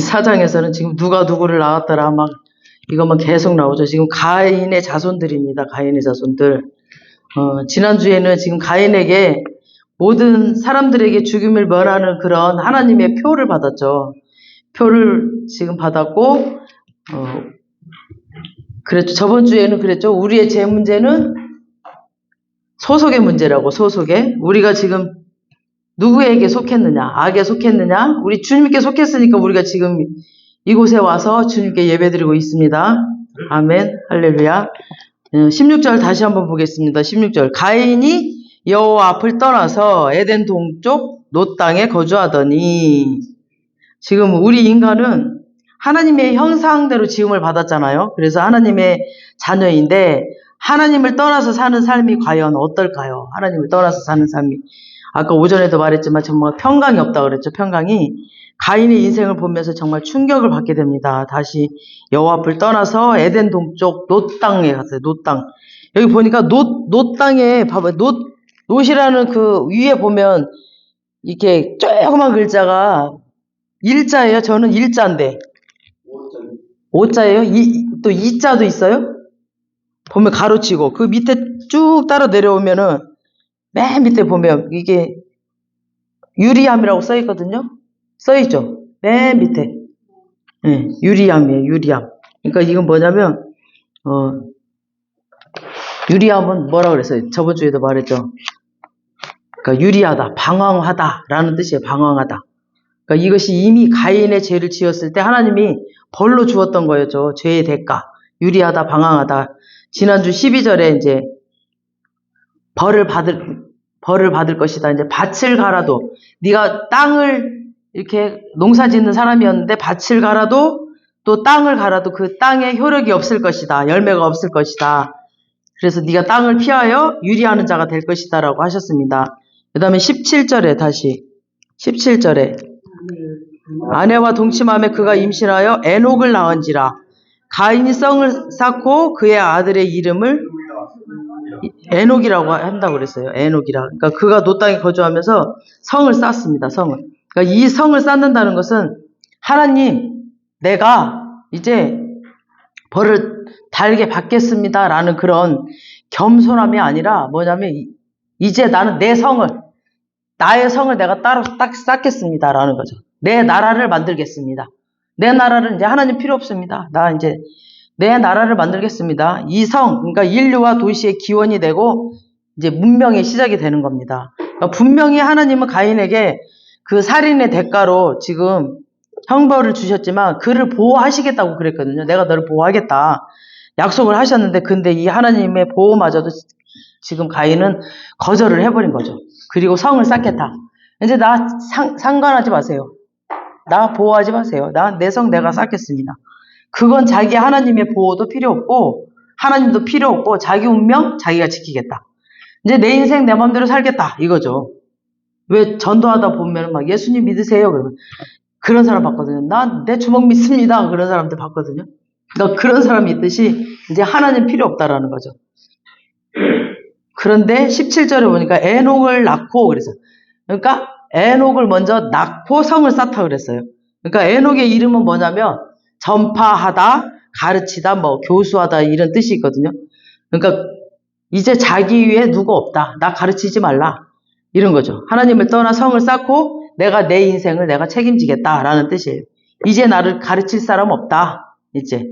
사장에서는 지금 누가 누구를 낳았더라 막 이것만 계속 나오죠. 지금 가인의 자손들입니다. 가인의 자손들. 지난주에는 지금 가인에게 모든 사람들에게 죽임을 면하는 그런 하나님의 표를 받았죠. 표를 지금 받았고, 그랬죠. 저번 주에는 그랬죠. 우리의 제 문제는 소속의 문제라고, 소속의. 우리가 지금 누구에게 속했느냐, 악에 속했느냐, 우리 주님께 속했으니까 우리가 지금 이곳에 와서 주님께 예배드리고 있습니다. 아멘, 할렐루야. 16절 다시 한번 보겠습니다. 16절. 가인이 여호와 앞을 떠나서 에덴 동쪽 놋 땅에 거주하더니, 지금 우리 인간은 하나님의 형상대로 지음을 받았잖아요. 그래서 하나님의 자녀인데 하나님을 떠나서 사는 삶이 과연 어떨까요? 하나님을 떠나서 사는 삶이, 아까 오전에도 말했지만 정말 평강이 없다고 그랬죠. 평강이. 가인의 인생을 보면서 정말 충격을 받게 됩니다. 다시 여호와 앞을 떠나서 에덴 동쪽 놋 땅에 갔어요. 놋 땅. 여기 보니까 놋 땅에 봐봐요. 놋이라는 그 위에 보면 이렇게 조그만 글자가 일자예요. 저는 일자인데. 오자예요? 또 이자도 있어요? 보면 가로치고 그 밑에 쭉 따라 내려오면은 맨 밑에 보면 이게 유리암이라고 써 있거든요. 써 있죠. 맨 밑에. 네, 유리암이에요. 유리암. 그러니까 이건 뭐냐면 유리암은 뭐라고 그랬어요? 저번 주에도 말했죠. 그러니까 유리하다, 방황하다라는 뜻이에요. 방황하다. 그러니까 이것이 이미 가인의 죄를 지었을 때 하나님이 벌로 주었던 거였죠. 죄의 대가. 유리하다, 방황하다. 지난주 12절에 이제 벌을 받을 것이다. 이제 밭을 갈아도, 네가 땅을 이렇게 농사 짓는 사람이었는데 밭을 갈아도 또 땅을 갈아도 그 땅에 효력이 없을 것이다. 열매가 없을 것이다. 그래서 네가 땅을 피하여 유리하는 자가 될 것이다 라고 하셨습니다. 그 다음에 17절에 다시 17절에 아내와 동침함에 그가 임신하여 에녹을 낳은지라. 가인이 성을 쌓고 그의 아들의 이름을 에녹이라고 한다고 그랬어요. 에녹이라. 그러니까 그가 놋 땅에 거주하면서 성을 쌓습니다. 성을. 그러니까 이 성을 쌓는다는 것은 하나님, 내가 이제 벌을 달게 받겠습니다라는 그런 겸손함이 아니라 뭐냐면 이제 나는 나의 성을 내가 따로 딱 쌓겠습니다라는 거죠. 내 나라를 만들겠습니다. 내 나라를 이제 하나님 필요 없습니다. 나 이제 내 나라를 만들겠습니다. 이 성, 그러니까 인류와 도시의 기원이 되고 이제 문명의 시작이 되는 겁니다. 그러니까 분명히 하나님은 가인에게 그 살인의 대가로 지금 형벌을 주셨지만 그를 보호하시겠다고 그랬거든요. 내가 너를 보호하겠다. 약속을 하셨는데 근데 이 하나님의 보호마저도 지금 가인은 거절을 해버린 거죠. 그리고 성을 쌓겠다. 이제 나 상관하지 마세요. 나 보호하지 마세요. 내 성 내가 쌓겠습니다. 그건 자기 하나님의 보호도 필요 없고 하나님도 필요 없고 자기 운명 자기가 지키겠다. 이제 내 인생 내 마음대로 살겠다 이거죠. 왜 전도하다 보면 막 예수님 믿으세요 그러면 그런 사람 봤거든요. 난 내 주먹 믿습니다. 그런 사람들 봤거든요. 그러니까 그런 사람이 있듯이 이제 하나님 필요 없다라는 거죠. 그런데 17절에 보니까 에녹을 낳고 그래서 그러니까 에녹을 먼저 낳고 성을 쌓다 그랬어요. 그러니까 에녹의 이름은 뭐냐면 전파하다, 가르치다, 뭐 교수하다 이런 뜻이 있거든요. 그러니까 이제 자기 위에 누구 없다. 나 가르치지 말라. 이런 거죠. 하나님을 떠나 성을 쌓고 내가 내 인생을 내가 책임지겠다라는 뜻이에요. 이제 나를 가르칠 사람 없다. 이제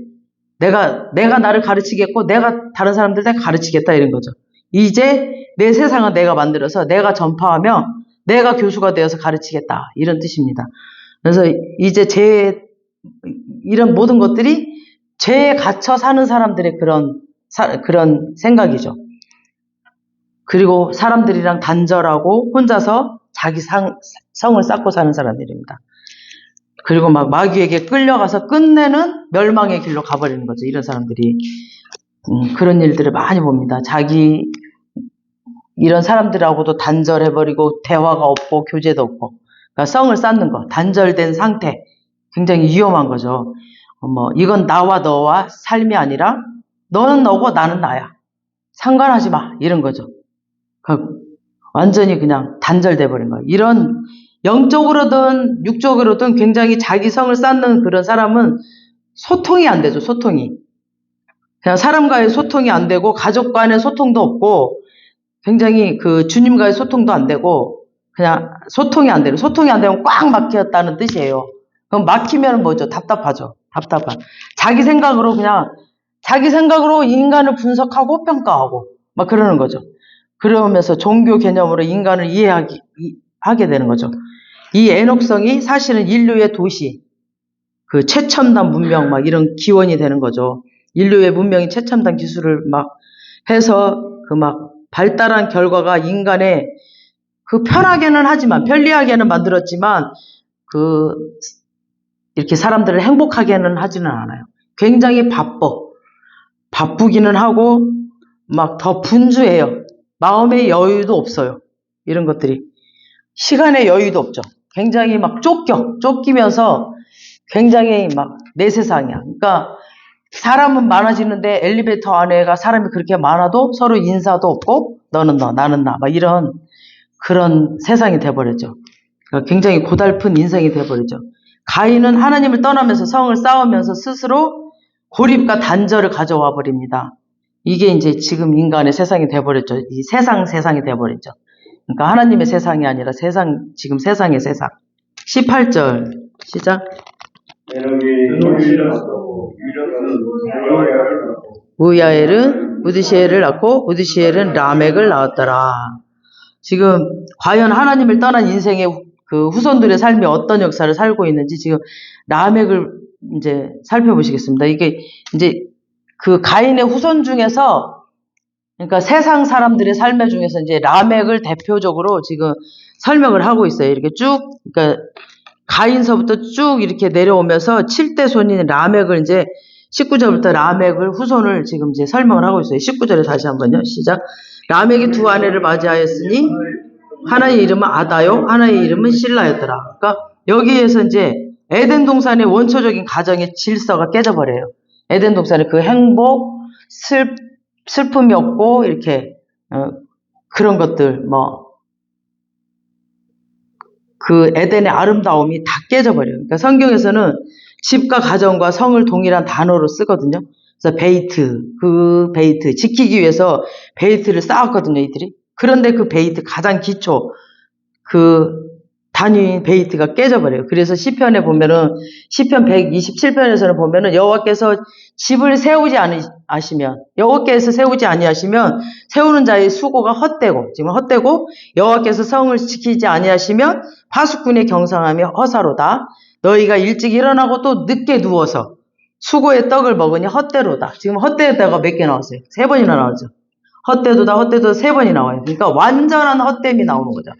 내가 나를 가르치겠고 내가 다른 사람들 다 가르치겠다 이런 거죠. 이제 내 세상은 내가 만들어서 내가 전파하며 내가 교수가 되어서 가르치겠다 이런 뜻입니다. 그래서 이제 이런 모든 것들이 죄에 갇혀 사는 사람들의 그런 생각이죠. 그리고 사람들이랑 단절하고 혼자서 자기 성을 쌓고 사는 사람들입니다. 그리고 막 마귀에게 끌려가서 끝내는 멸망의 길로 가버리는 거죠. 이런 사람들이. 그런 일들을 많이 봅니다. 이런 사람들하고도 단절해버리고 대화가 없고 교제도 없고 그러니까 성을 쌓는 거, 단절된 상태 굉장히 위험한 거죠. 이건 나와 너와 삶이 아니라 너는 너고 나는 나야. 상관하지 마. 이런 거죠. 그러니까 완전히 그냥 단절돼 버린 거예요. 영적으로든 육적으로든 굉장히 자기 성을 쌓는 그런 사람은 소통이 안 되죠, 소통이. 그냥 사람과의 소통이 안 되고, 가족 간의 소통도 없고, 굉장히 그 주님과의 소통도 안 되고, 그냥 소통이 안 되고, 소통이 안 되면 꽉 막혔다는 뜻이에요. 그럼 막히면 뭐죠? 답답하죠. 답답한. 자기 생각으로 인간을 분석하고 평가하고, 막 그러는 거죠. 그러면서 종교 개념으로 인간을 하게 되는 거죠. 이 에녹성이 사실은 인류의 도시, 그 최첨단 문명 막 이런 기원이 되는 거죠. 인류의 문명이 최첨단 기술을 막 해서 그 막 발달한 결과가 인간의 그 편하게는 하지만, 편리하게는 만들었지만, 그 이렇게 사람들을 행복하게는 하지는 않아요. 굉장히 바쁘기는 하고 막 더 분주해요. 마음의 여유도 없어요. 이런 것들이. 시간의 여유도 없죠. 굉장히 막 쫓기면서 굉장히 막 내 세상이야. 그러니까 사람은 많아지는데 엘리베이터 안에가 사람이 그렇게 많아도 서로 인사도 없고 너는 너 나는 나 막 이런 그런 세상이 돼버렸죠. 그러니까 굉장히 고달픈 인생이 돼버리죠. 가인은 하나님을 떠나면서 성을 쌓으면서 스스로 고립과 단절을 가져와 버립니다. 이게 이제 지금 인간의 세상이 돼버렸죠. 이 세상이 돼버렸죠. 그러니까 하나님의 세상이 아니라 지금 세상의 세상. 18절 시작. 우야엘은 우드시엘을 낳고 우드시엘은 라멕을 낳았더라. 지금 과연 하나님을 떠난 인생의 그 후손들의 삶이 어떤 역사를 살고 있는지 지금 라멕을 이제 살펴보시겠습니다. 이게 이제 그 가인의 후손 중에서, 그러니까 세상 사람들의 삶의 중에서 이제 라멕을 대표적으로 지금 설명을 하고 있어요. 이렇게 쭉, 그러니까 가인서부터 쭉 이렇게 내려오면서 7대 손인 라멕을 이제 19절부터 라멕을 후손을 지금 이제 설명을 하고 있어요. 19절에 다시 한번요. 시작. 라멕이 두 아내를 맞이하였으니 하나의 이름은 아다요, 하나의 이름은 실라였더라. 그러니까 여기에서 이제 에덴 동산의 원초적인 가정의 질서가 깨져버려요. 에덴 동산의 그 행복, 슬픔이 없고 이렇게 그런 것들 그 에덴의 아름다움이 다 깨져버려요. 그러니까 성경에서는 집과 가정과 성을 동일한 단어로 쓰거든요. 그래서 베이트 지키기 위해서 베이트를 쌓았거든요, 이들이. 그런데 그 베이트 가장 기초 그 단위인 베이트가 깨져버려요. 그래서 시편에 보면은 시편 127편에서는 보면은 여호와께서 집을 여호와께서 세우지 아니하시면 세우는 자의 수고가 헛되고 여호와께서 성을 지키지 아니하시면 파수꾼의 경상함이 허사로다. 너희가 일찍 일어나고 또 늦게 누워서 수고의 떡을 먹으니 헛되로다. 지금 헛되다가 몇 개 나왔어요? 3번이나 나왔죠. 헛되도다 3번이 나와요. 그러니까 완전한 헛됨이 나오는 거죠.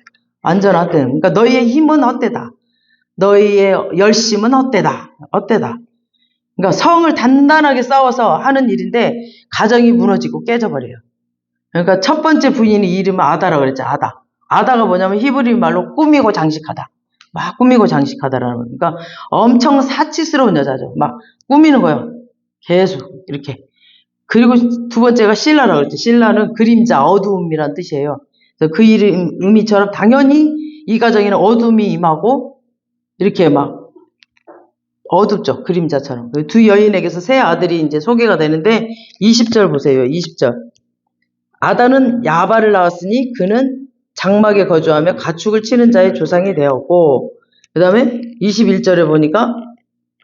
완전한 헛됨. 그러니까 너희의 힘은 헛되다. 너희의 열심은 헛되다. 그러니까 성을 단단하게 쌓아서 하는 일인데 가정이 무너지고 깨져버려요. 그러니까 첫 번째 부인이 이름은 아다라고 그랬죠. 아다가 뭐냐면 히브리 말로 꾸미고 장식하다. 막 꾸미고 장식하다라는 거예요. 그러니까 엄청 사치스러운 여자죠. 막 꾸미는 거예요. 계속 이렇게. 그리고 두 번째가 실라라고 그랬죠. 실라는 그림자, 어두움이란 뜻이에요. 그래서 그 의미처럼 당연히 이 가정에는 어둠이 임하고 이렇게 막 어둡죠. 그림자처럼. 두 여인에게서 세 아들이 이제 소개가 되는데 20절 보세요. 20절. 아다는 야발을 낳았으니 그는 장막에 거주하며 가축을 치는 자의 조상이 되었고, 그 다음에 21절에 보니까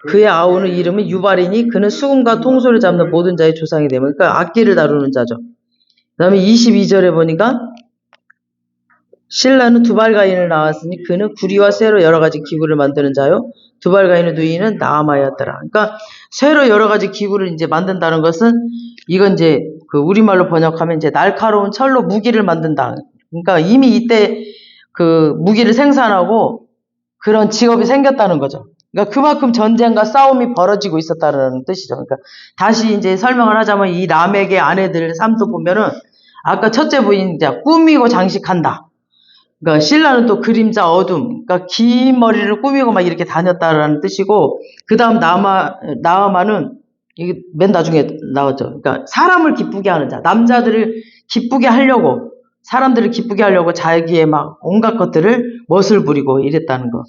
그의 아우는 이름은 유발이니 그는 수금과 통소를 잡는 모든 자의 조상이 되면, 그러니까 악기를 다루는 자죠. 그 다음에 22절에 보니까 신라는 두발가인을 낳았으니 그는 구리와 쇠로 여러 가지 기구를 만드는 자요. 두발가인의 누이는 나아마였더라. 그러니까 쇠로 여러 가지 기구를 이제 만든다는 것은 이건 이제 그 우리말로 번역하면 이제 날카로운 철로 무기를 만든다. 그러니까 이미 이때 그 무기를 생산하고 그런 직업이 생겼다는 거죠. 그러니까 그만큼 전쟁과 싸움이 벌어지고 있었다는 뜻이죠. 그러니까 다시 이제 설명을 하자면 이 라멕의 아내들 삶도 보면은 아까 첫째 부인 이제 꾸미고 장식한다. 그러니까 신라는 또 그림자 어둠, 그러니까 긴 머리를 꾸미고 막 이렇게 다녔다라는 뜻이고, 그 다음 나아마는 이게 맨 나중에 나왔죠. 그러니까 사람을 기쁘게 하는 자, 남자들을 기쁘게 하려고, 사람들을 기쁘게 하려고 자기의 막 온갖 것들을 멋을 부리고 이랬다는 거.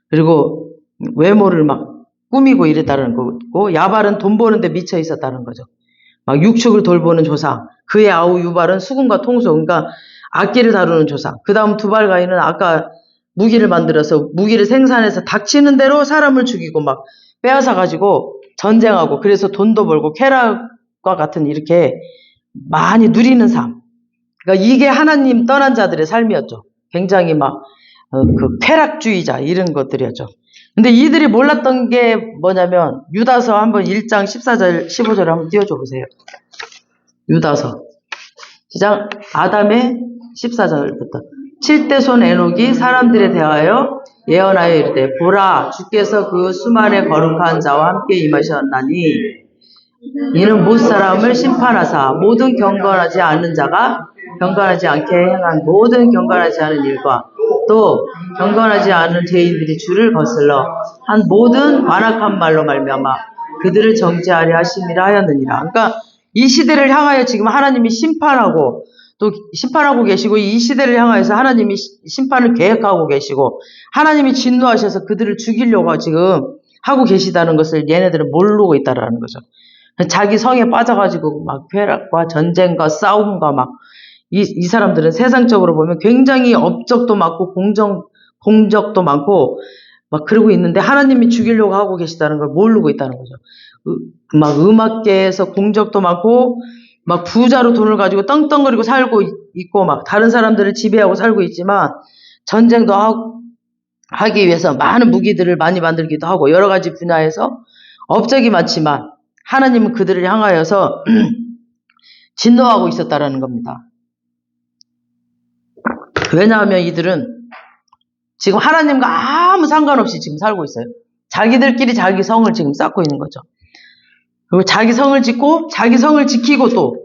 그리고 외모를 막 꾸미고 이랬다는 거고, 야발은 돈 버는데 미쳐 있었다는 거죠. 막 육축을 돌보는 조상, 그의 아우 유발은 수군과 통소, 그러니까 악기를 다루는 조상. 그 다음 두발가인은 아까 무기를 만들어서 무기를 생산해서 닥치는 대로 사람을 죽이고 막 빼앗아 가지고 전쟁하고, 그래서 돈도 벌고 쾌락과 같은 이렇게 많이 누리는 삶. 그러니까 이게 하나님 떠난 자들의 삶이었죠. 굉장히 막 그 쾌락주의자 이런 것들이었죠. 근데 이들이 몰랐던 게 뭐냐면, 유다서 한번 1장 14절 15절 한번 띄워줘 보세요. 유다서 시작. 아담의 14절부터 7대 손 에녹이 사람들에 대하여 예언하여 이르되, 보라, 주께서 그 수만의 거룩한 자와 함께 임하셨나니 이는 못 사람을 심판하사 모든 경건하지 않는 자가 경건하지 않게 행한 모든 경건하지 않은 일과 또 경건하지 않은 죄인들이 주를 거슬러 한 모든 완악한 말로 말미암아 그들을 정죄하려 하심이라 하였느니라. 그러니까 이 시대를 향하여 지금 하나님이 심판하고 또 심판하고 계시고, 이 시대를 향하여서 하나님이 심판을 계획하고 계시고, 하나님이 진노하셔서 그들을 죽이려고 지금 하고 계시다는 것을 얘네들은 모르고 있다라는 거죠. 자기 성에 빠져가지고 막 쾌락과 전쟁과 싸움과 막 이 사람들은 세상적으로 보면 굉장히 업적도 많고 공적도 많고 막 그러고 있는데, 하나님이 죽이려고 하고 계시다는 걸 모르고 있다는 거죠. 막 음악계에서 공적도 많고 막 부자로 돈을 가지고 떵떵거리고 살고 있고 막 다른 사람들을 지배하고 살고 있지만, 전쟁도 하기 위해서 많은 무기들을 많이 만들기도 하고 여러 가지 분야에서 업적이 많지만 하나님은 그들을 향하여서 진노하고 있었다라는 겁니다. 왜냐하면 이들은 지금 하나님과 아무 상관없이 지금 살고 있어요. 자기들끼리 자기 성을 지금 쌓고 있는 거죠. 그리고 자기 성을 짓고 자기 성을 지키고 또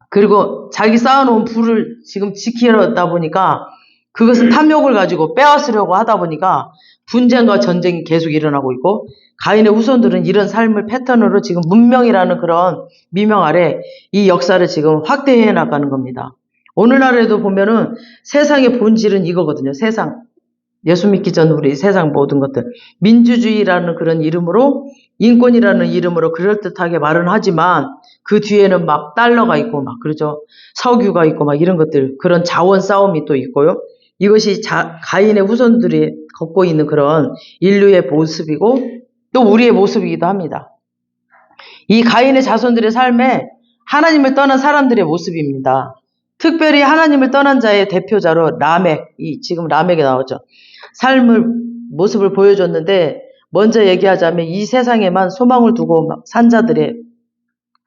그리고 자기 쌓아놓은 부를 지금 지키려다 보니까, 그것은 탐욕을 가지고 빼앗으려고 하다 보니까 분쟁과 전쟁이 계속 일어나고 있고, 가인의 후손들은 이런 삶을 패턴으로 지금 문명이라는 그런 미명 아래 이 역사를 지금 확대해 나가는 겁니다. 오늘날에도 보면은 세상의 본질은 이거거든요. 세상. 예수 믿기 전 우리 세상 모든 것들. 민주주의라는 그런 이름으로, 인권이라는 이름으로 그럴듯하게 말은 하지만 그 뒤에는 막 달러가 있고 막 그러죠. 석유가 있고 막 이런 것들, 그런 자원 싸움이 또 있고요. 이것이 가인의 후손들이 걷고 있는 그런 인류의 모습이고 또 우리의 모습이기도 합니다. 이 가인의 자손들의 삶에 하나님을 떠난 사람들의 모습입니다. 특별히 하나님을 떠난 자의 대표자로 지금 라멕이 나오죠. 삶을, 모습을 보여줬는데, 먼저 얘기하자면 이 세상에만 소망을 두고 산 자들의,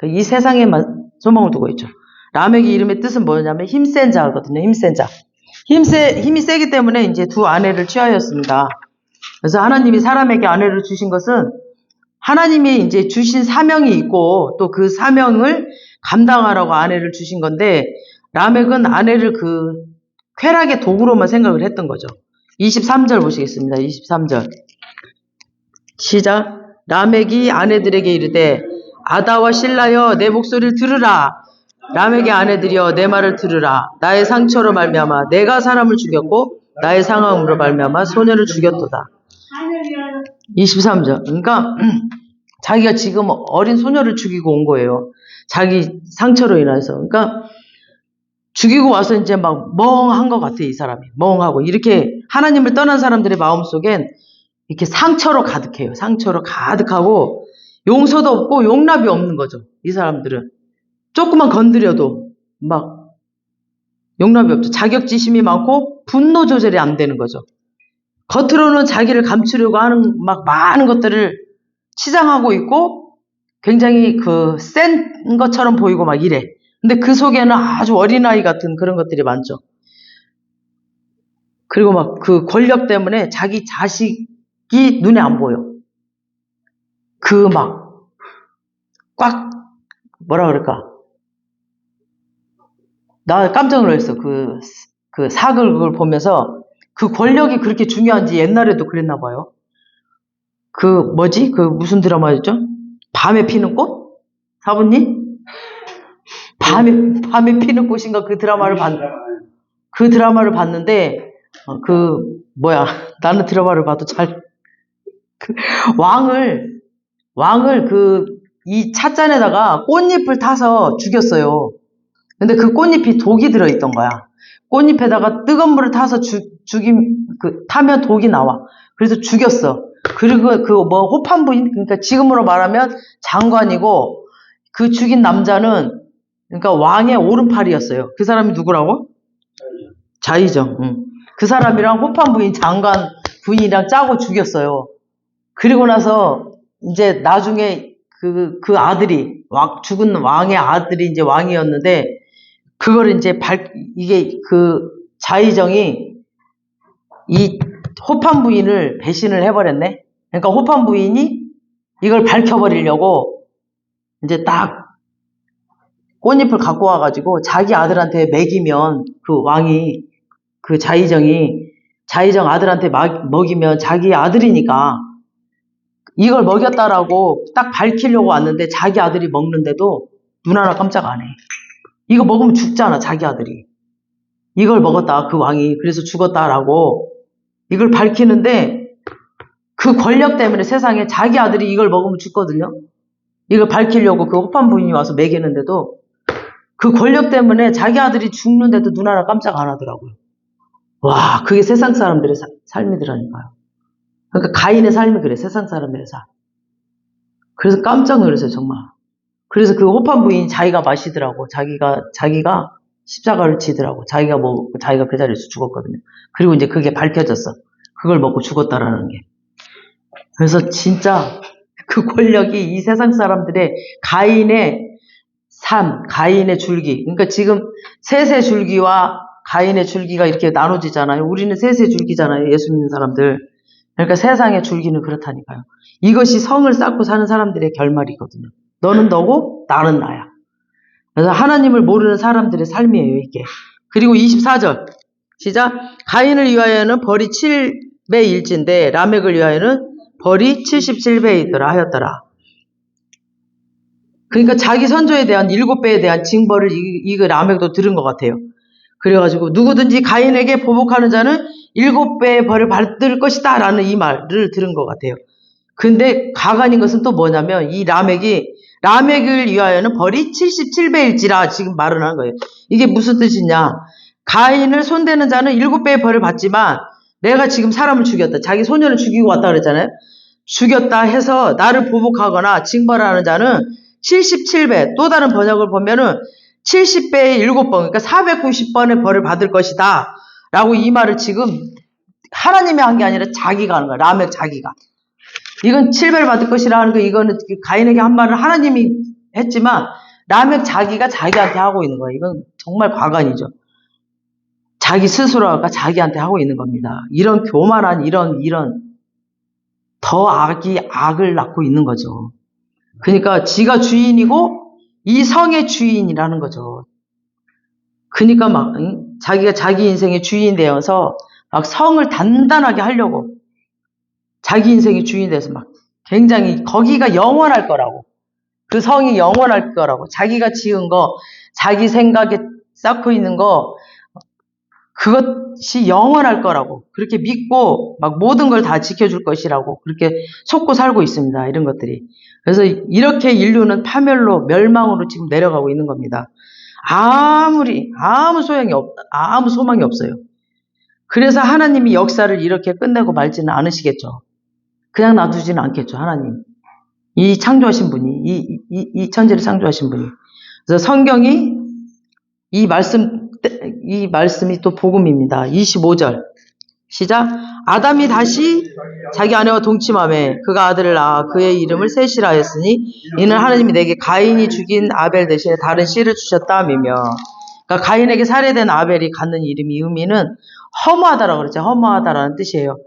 이 세상에만 소망을 두고 있죠. 라멕의 이름의 뜻은 뭐냐면 힘센 자거든요. 힘센 자. 힘이 세기 때문에 이제 두 아내를 취하였습니다. 그래서 하나님이 사람에게 아내를 주신 것은 하나님이 이제 주신 사명이 있고 또 그 사명을 감당하라고 아내를 주신 건데, 라멕은 아내를 그 쾌락의 도구로만 생각을 했던 거죠. 23절 보시겠습니다. 23절 시작. 라멕이 아내들에게 이르되, 아다와 실라여 내 목소리를 들으라. 라멕의 아내들이여 내 말을 들으라. 나의 상처로 말미암아 내가 사람을 죽였고 나의 상함으로 말미암아 소년을 죽였도다. 23절. 그러니까 자기가 지금 어린 소녀를 죽이고 온 거예요. 자기 상처로 인해서. 그러니까 죽이고 와서 이제 막 멍한 것 같아, 이 사람이. 멍하고. 이렇게 하나님을 떠난 사람들의 마음속엔 이렇게 상처로 가득해요. 상처로 가득하고 용서도 없고 용납이 없는 거죠. 이 사람들은. 조금만 건드려도 막 용납이 없죠. 자격지심이 많고 분노 조절이 안 되는 거죠. 겉으로는 자기를 감추려고 하는 막 많은 것들을 치장하고 있고 굉장히 센 것처럼 보이고 막 이래. 근데 그 속에는 아주 어린아이 같은 그런 것들이 많죠. 그리고 막 그 권력 때문에 자기 자식이 눈에 안 보여. 뭐라 그럴까. 나 깜짝 놀랐어. 그 사극을 보면서 그 권력이 그렇게 중요한지 옛날에도 그랬나 봐요. 무슨 드라마였죠? 밤에 피는 꽃? 사부님? 밤에 피는 꽃인가 그 드라마를 봤는데, 나는 드라마를 봐도 왕을 이 찻잔에다가 꽃잎을 타서 죽였어요. 근데 그 꽃잎이 독이 들어있던 거야. 꽃잎에다가 뜨거운 물을 타서 타면 독이 나와. 그래서 죽였어. 그리고 호판 부인, 그러니까 지금으로 말하면 장관이고, 그 죽인 남자는, 그러니까 왕의 오른팔이었어요. 그 사람이 누구라고? 자의정. 그 사람이랑 호판 부인 장관 부인이랑 짜고 죽였어요. 그리고 나서, 이제 나중에 그 아들이, 죽은 왕의 아들이 이제 왕이었는데, 그걸 이제 이게 자의정이 이 호판 부인을 배신을 해버렸네. 그러니까 호판 부인이 이걸 밝혀버리려고 이제 딱 꽃잎을 갖고 와가지고 자기 아들한테 먹이면 자의정 아들한테 먹이면 자기 아들이니까 이걸 먹였다라고 딱 밝히려고 왔는데 자기 아들이 먹는데도 눈 하나 깜짝 안 해. 이거 먹으면 죽잖아, 자기 아들이. 이걸 먹었다, 그 왕이. 그래서 죽었다라고 이걸 밝히는데 그 권력 때문에 세상에 자기 아들이 이걸 먹으면 죽거든요. 이걸 밝히려고 그 호판 부인이 와서 먹이는데도 그 권력 때문에 자기 아들이 죽는데도 눈 하나 깜짝 안 하더라고요. 와, 그게 세상 사람들의 삶이더라니까요. 그러니까 가인의 삶이 그래, 세상 사람들의 삶. 그래서 깜짝 놀랐어요, 정말. 그래서 그 호판 부인이 자기가 마시더라고. 자기가 십자가를 지더라고. 자기가 그 자리에서 죽었거든요. 그리고 이제 그게 밝혀졌어. 그걸 먹고 죽었다라는 게. 그래서 진짜 그 권력이 이 세상 사람들의 가인의 삶, 가인의 줄기. 그러니까 지금 셋의 줄기와 가인의 줄기가 이렇게 나눠지잖아요. 우리는 셋의 줄기잖아요. 예수 믿는 사람들. 그러니까 세상의 줄기는 그렇다니까요. 이것이 성을 쌓고 사는 사람들의 결말이거든요. 너는 너고 나는 나야. 그래서 하나님을 모르는 사람들의 삶이에요, 이게. 그리고 24절 시작. 가인을 위하여는 벌이 7배일진데 라멕을 위하여는 벌이 77배이더라 하였더라. 그러니까 자기 선조에 대한 7배에 대한 징벌을 이거 라멕도 들은 것 같아요. 그래가지고 누구든지 가인에게 보복하는 자는 7배의 벌을 받을 것이다 라는 이 말을 들은 것 같아요. 근데 가관인 것은 또 뭐냐면 이 라멕을 위하여는 벌이 77배일지라 지금 말을 하는 거예요. 이게 무슨 뜻이냐. 가인을 손대는 자는 7배의 벌을 받지만 내가 지금 사람을 죽였다. 자기 소년을 죽이고 왔다 그랬잖아요. 죽였다 해서 나를 보복하거나 징벌하는 자는 77배, 또 다른 번역을 보면은 70배의 7번, 그러니까 490번의 벌을 받을 것이다. 라고 이 말을 지금 하나님이 한 게 아니라 자기가 하는 거야. 라멕 자기가. 이건 7배를 받을 것이라 하는 거, 이거는 가인에게 한 말을 하나님이 했지만, 라멕 자기가 자기한테 하고 있는 거야. 이건 정말 과간이죠. 자기 스스로가 자기한테 하고 있는 겁니다. 이런 교만한, 이런, 더 악을 낳고 있는 거죠. 그러니까 지가 주인이고, 이 성의 주인이라는 거죠. 그러니까 자기가 자기 인생의 주인 되어서 막 성을 단단하게 하려고. 자기 인생의 주인 돼서 막 굉장히 거기가 영원할 거라고. 그 성이 영원할 거라고. 자기가 지은 거, 자기 생각에 쌓고 있는 거, 그것이 영원할 거라고. 그렇게 믿고 막 모든 걸 다 지켜줄 것이라고. 그렇게 속고 살고 있습니다. 이런 것들이. 그래서 이렇게 인류는 파멸로, 멸망으로 지금 내려가고 있는 겁니다. 아무 소망이 없어요. 그래서 하나님이 역사를 이렇게 끝내고 말지는 않으시겠죠. 그냥 놔두지는 않겠죠, 하나님. 이 창조하신 분이, 이 천지를 창조하신 분이. 그래서 성경이 이 말씀이 또 복음입니다. 25절. 시작. 아담이 다시 자기 아내와 동침하매 그가 아들을 낳아 그의 이름을 셋이라 하였으니 이는 하나님이 내게 가인이 죽인 아벨 대신에 다른 씨를 주셨다며. 그러니까 가인에게 살해된 아벨이 갖는 의미는 허무하다라고 그랬죠. 허무하다라는 뜻이에요.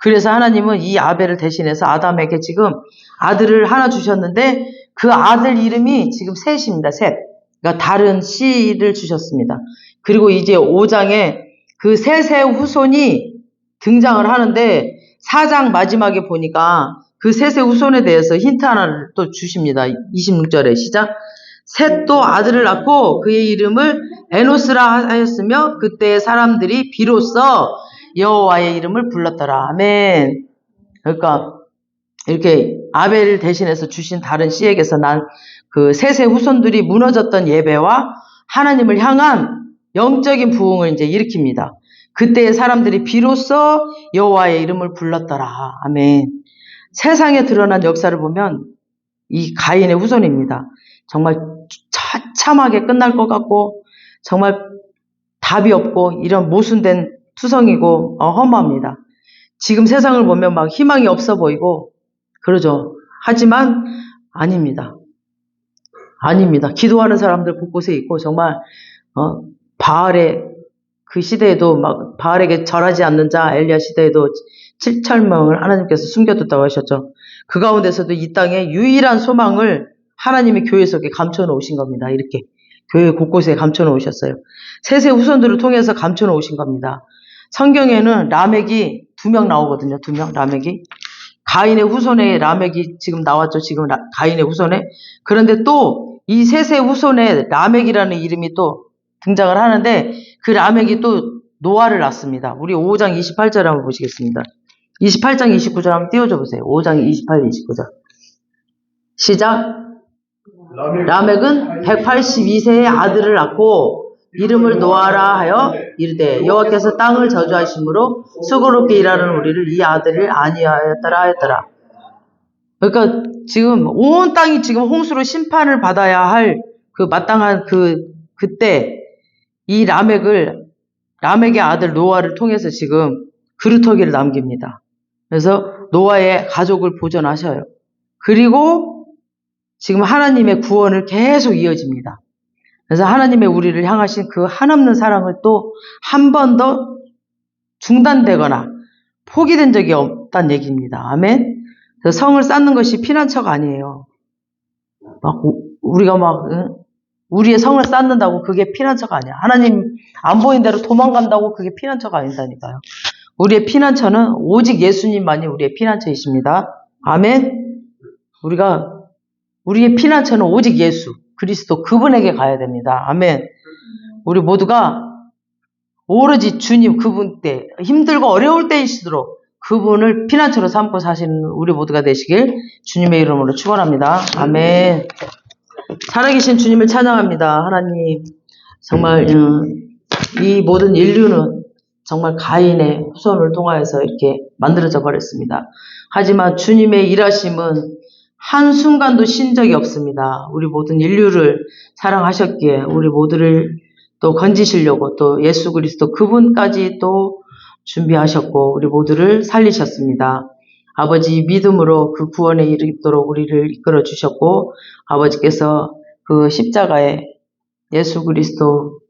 그래서 하나님은 이 아벨을 대신해서 아담에게 지금 아들을 하나 주셨는데 그 아들 이름이 지금 셋입니다. 셋. 그러니까 다른 씨를 주셨습니다. 그리고 이제 5장에 그 셋의 후손이 등장을 하는데 4장 마지막에 보니까 그 셋의 후손에 대해서 힌트 하나를 또 주십니다. 26절에 시작. 셋도 아들을 낳고 그의 이름을 에노스라 하였으며 그때 사람들이 비로소 여호와의 이름을 불렀더라. 아멘. 그러니까 이렇게 아벨을 대신해서 주신 다른 씨에게서 난 그 셋의 후손들이 무너졌던 예배와 하나님을 향한 영적인 부흥을 이제 일으킵니다. 그때의 사람들이 비로소 여호와의 이름을 불렀더라. 아멘. 세상에 드러난 역사를 보면 이 가인의 후손입니다. 정말 처참하게 끝날 것 같고 정말 답이 없고 이런 모순된 투성이고 허무합니다. 지금 세상을 보면 막 희망이 없어 보이고 그러죠. 하지만 아닙니다. 아닙니다. 기도하는 사람들 곳곳에 있고 정말 바알의 그 시대에도 막 바알에게 절하지 않는 자 엘리야 시대에도 7,000명을 하나님께서 숨겨뒀다고 하셨죠. 그 가운데서도 이 땅에 유일한 소망을 하나님이 교회 속에 감춰놓으신 겁니다. 이렇게 교회 곳곳에 감춰놓으셨어요. 셋의 후손들을 통해서 감춰놓으신 겁니다. 성경에는 라멕이 2명 나오거든요. 2명 라멕이. 가인의 후손에 라멕이 지금 나왔죠. 지금 가인의 후손에. 그런데 또 이 셋의 후손에 라멕이라는 이름이 또 등장을 하는데 그 라멕이 또 노아를 낳습니다. 우리 5장 28절 한번 보시겠습니다. 28장 29절 한번 띄워줘 보세요. 5장 28, 29절. 시작. 라멕은 182세의 아들을 낳고 이름을 노아라 하여 이르되 여호와께서 땅을 저주하심으로 수고롭게 일하는 우리를 이 아들을 아니하였더라 하였더라. 그러니까 지금 온 땅이 지금 홍수로 심판을 받아야 할 그 마땅한 그때 이 라멕의 아들 노아를 통해서 지금 그루터기를 남깁니다. 그래서 노아의 가족을 보존하셔요. 그리고 지금 하나님의 구원을 계속 이어집니다. 그래서 하나님의 우리를 향하신 그 한없는 사랑을 또 한 번 더 중단되거나 포기된 적이 없다는 얘기입니다. 아멘. 그래서 성을 쌓는 것이 피난처가 아니에요. 우리가 우리의 성을 쌓는다고 그게 피난처가 아니야. 하나님 안 보인 대로 도망간다고 그게 피난처가 아니다니까요. 우리의 피난처는 오직 예수님만이 우리의 피난처이십니다. 아멘. 우리의 피난처는 오직 예수 그리스도 그분에게 가야 됩니다. 아멘. 우리 모두가 오로지 주님 그분 때 힘들고 어려울 때일수록 그분을 피난처로 삼고 사시는 우리 모두가 되시길 주님의 이름으로 축원합니다. 아멘. 살아계신 주님을 찬양합니다. 하나님 정말 이 모든 인류는 정말 가인의 후손을 통하여서 이렇게 만들어져 버렸습니다. 하지만 주님의 일하심은 한순간도 쉰 적이 없습니다. 우리 모든 인류를 사랑하셨기에 우리 모두를 또 건지시려고 또 예수 그리스도 그분까지 또 준비하셨고 우리 모두를 살리셨습니다. 아버지 믿음으로 그 구원에 이르도록 우리를 이끌어 주셨고 아버지께서 그 십자가에 예수 그리스도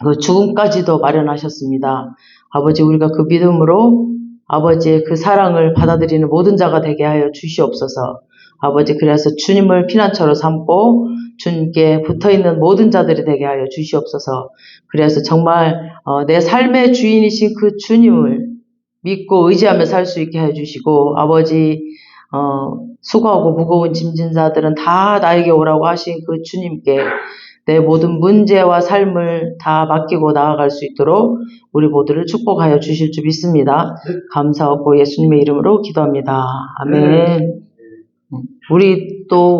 그 죽음까지도 마련하셨습니다. 아버지 우리가 그 믿음으로 아버지의 그 사랑을 받아들이는 모든 자가 되게 하여 주시옵소서. 아버지 그래서 주님을 피난처로 삼고 주님께 붙어있는 모든 자들이 되게 하여 주시옵소서. 그래서 정말 내 삶의 주인이신 그 주님을 믿고 의지하며 살 수 있게 해주시고 아버지 수고하고 무거운 짐진 자들은 다 나에게 오라고 하신 그 주님께 내 모든 문제와 삶을 다 맡기고 나아갈 수 있도록 우리 모두를 축복하여 주실 줄 믿습니다. 감사하고 예수님의 이름으로 기도합니다. 아멘. 우리 또